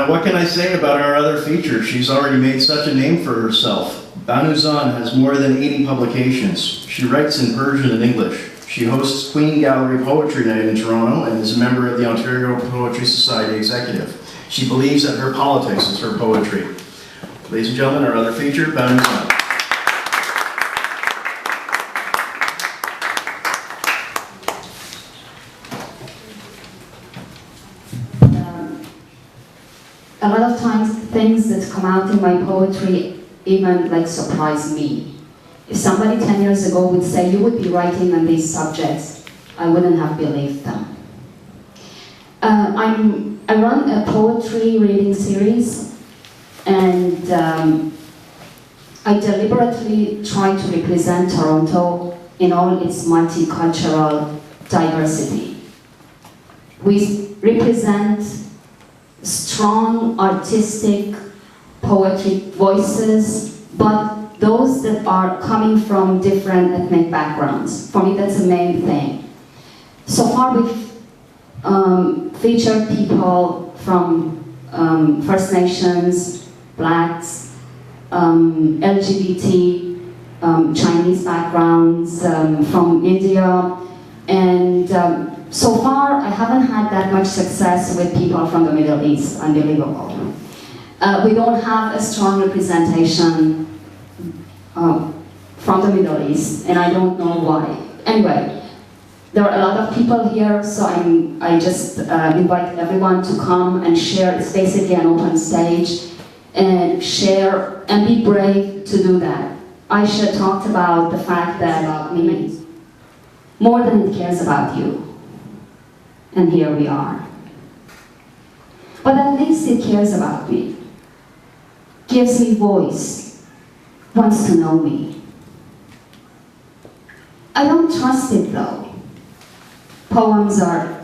What can I say about our other feature? She's already made such a name for herself. Banu Zan has more than 80 publications. She writes in Persian and English. She hosts Queen Gallery Poetry Night in Toronto and is a member of the Ontario Poetry Society Executive. She believes that her politics is her poetry. Ladies and gentlemen, our other feature, Banu Zan. A lot of times, things that come out in my poetry even like surprise me. If somebody 10 years ago would say you would be writing on these subjects, I wouldn't have believed them. I run a poetry reading series, and I deliberately try to represent Toronto in all its multicultural diversity. We represent strong artistic poetry voices, but those that are coming from different ethnic backgrounds. For me, that's the main thing. So far, we've featured people from First Nations, Blacks, LGBT, Chinese backgrounds, from India, and so far, I haven't had that much success with people from the Middle East. Unbelievable. We don't have a strong representation from the Middle East, and I don't know why. Anyway, there are a lot of people here, so I just invite everyone to come and share. It's basically an open stage, and share and be brave to do that. Aisha talked about the fact that about me more than it cares about you. And here we are. But at least it cares about me, gives me voice, wants to know me. I don't trust it though. Poems are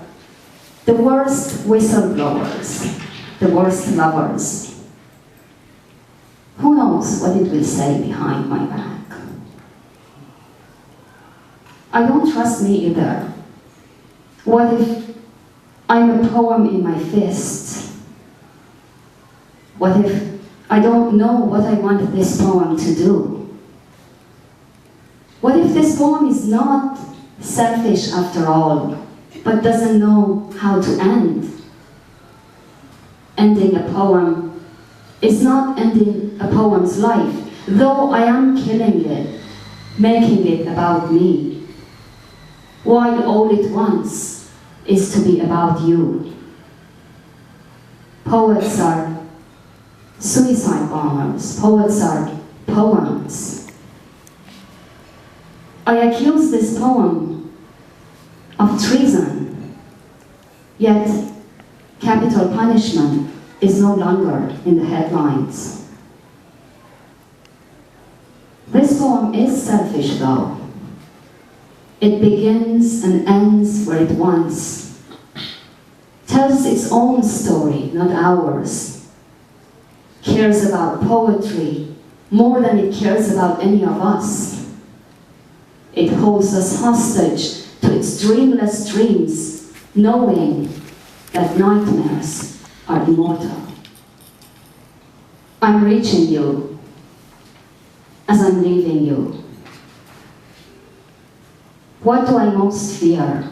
the worst whistleblowers, the worst lovers. Who knows what it will say behind my back? I don't trust me either. What if I'm a poem in my fist? What if I don't know what I want this poem to do? What if this poem is not selfish after all, but doesn't know how to end? Ending a poem is not ending a poem's life, though I am killing it, making it about me, while all it wants is to be about you. Poets are suicide bombers. Poets are poems. I accuse this poem of treason, yet capital punishment is no longer in the headlines. This poem is selfish though. It begins and ends where it wants. Tells its own story, not ours. Cares about poetry more than it cares about any of us. It holds us hostage to its dreamless dreams, knowing that nightmares are immortal. I'm reaching you as I'm leaving you. What do I most fear?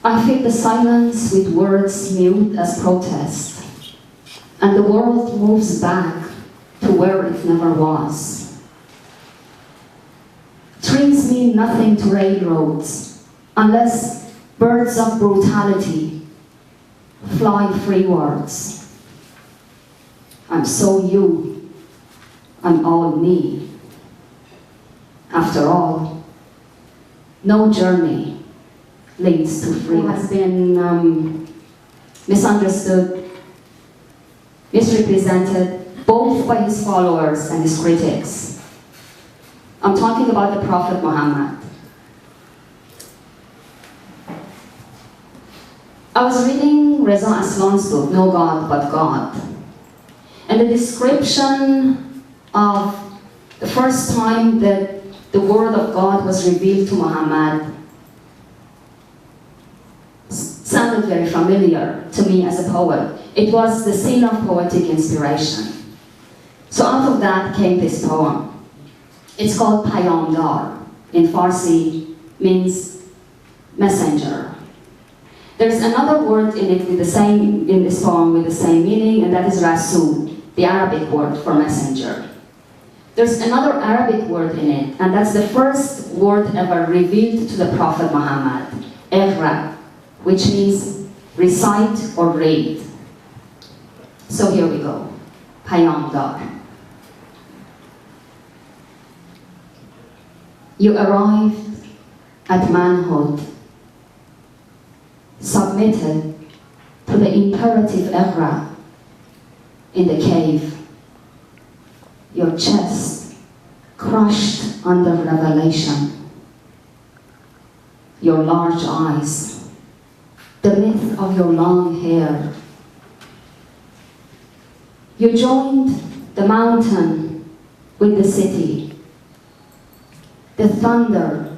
I fear the silence with words mute as protest, and the world moves back to where it never was. Trees mean nothing to railroads unless birds of brutality fly freewards. I'm so you, I'm all me. After all, no journey leads to freedom. Has been misunderstood, misrepresented, both by his followers and his critics. I'm talking about the Prophet Muhammad. I was reading Reza Aslan's book, No God But God. And the description of the first time that the word of God was revealed to Muhammad sounded very familiar to me as a poet. It was the scene of poetic inspiration. So out of that came this poem. It's called Payamdar. In Farsi, means messenger. There's another word in it with the same, in this poem with the same meaning, and that is Rasul, the Arabic word for messenger. There's another Arabic word in it, and that's the first word ever revealed to the Prophet Muhammad, Iqra, which means recite or read. So here we go, Payamdar. You arrived at manhood, submitted to the imperative Iqra in the cave, your chest crushed under revelation, your large eyes, the myth of your long hair. You joined the mountain with the city, the thunder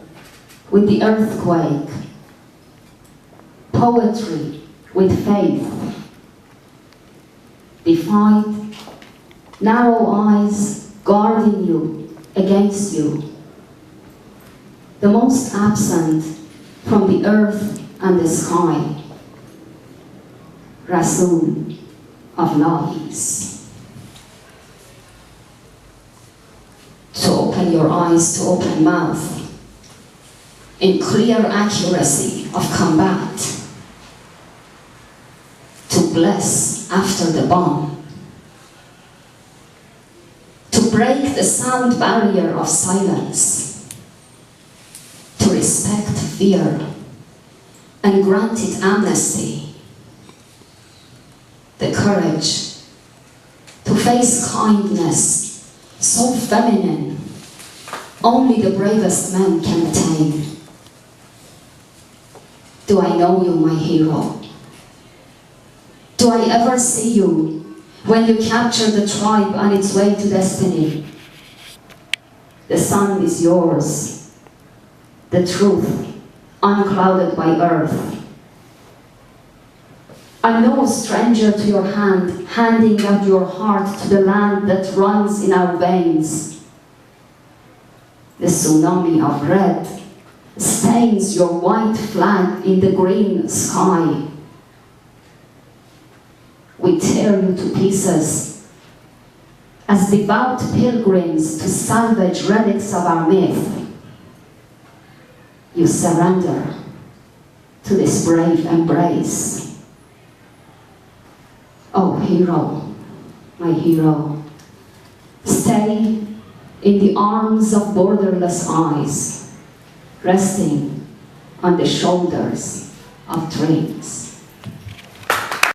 with the earthquake, poetry with faith, defied narrow eyes guarding you against you, the most absent from the earth and the sky, Rasul of lies. To open your eyes, to open mouth, in clear accuracy of combat, to bless after the bomb, to break the sound barrier of silence, to respect fear and grant it amnesty, the courage to face kindness so feminine only the bravest men can attain. Do I know you, my hero? Do I ever see you when you capture the tribe on its way to destiny? The sun is yours, the truth unclouded by earth. I'm no stranger to your hand, handing out your heart to the land that runs in our veins. The tsunami of red stains your white flag in the green sky. We tear you to pieces as devout pilgrims to salvage relics of our myth. You surrender to this brave embrace. Oh, hero, my hero, stay in the arms of borderless eyes, resting on the shoulders of dreams.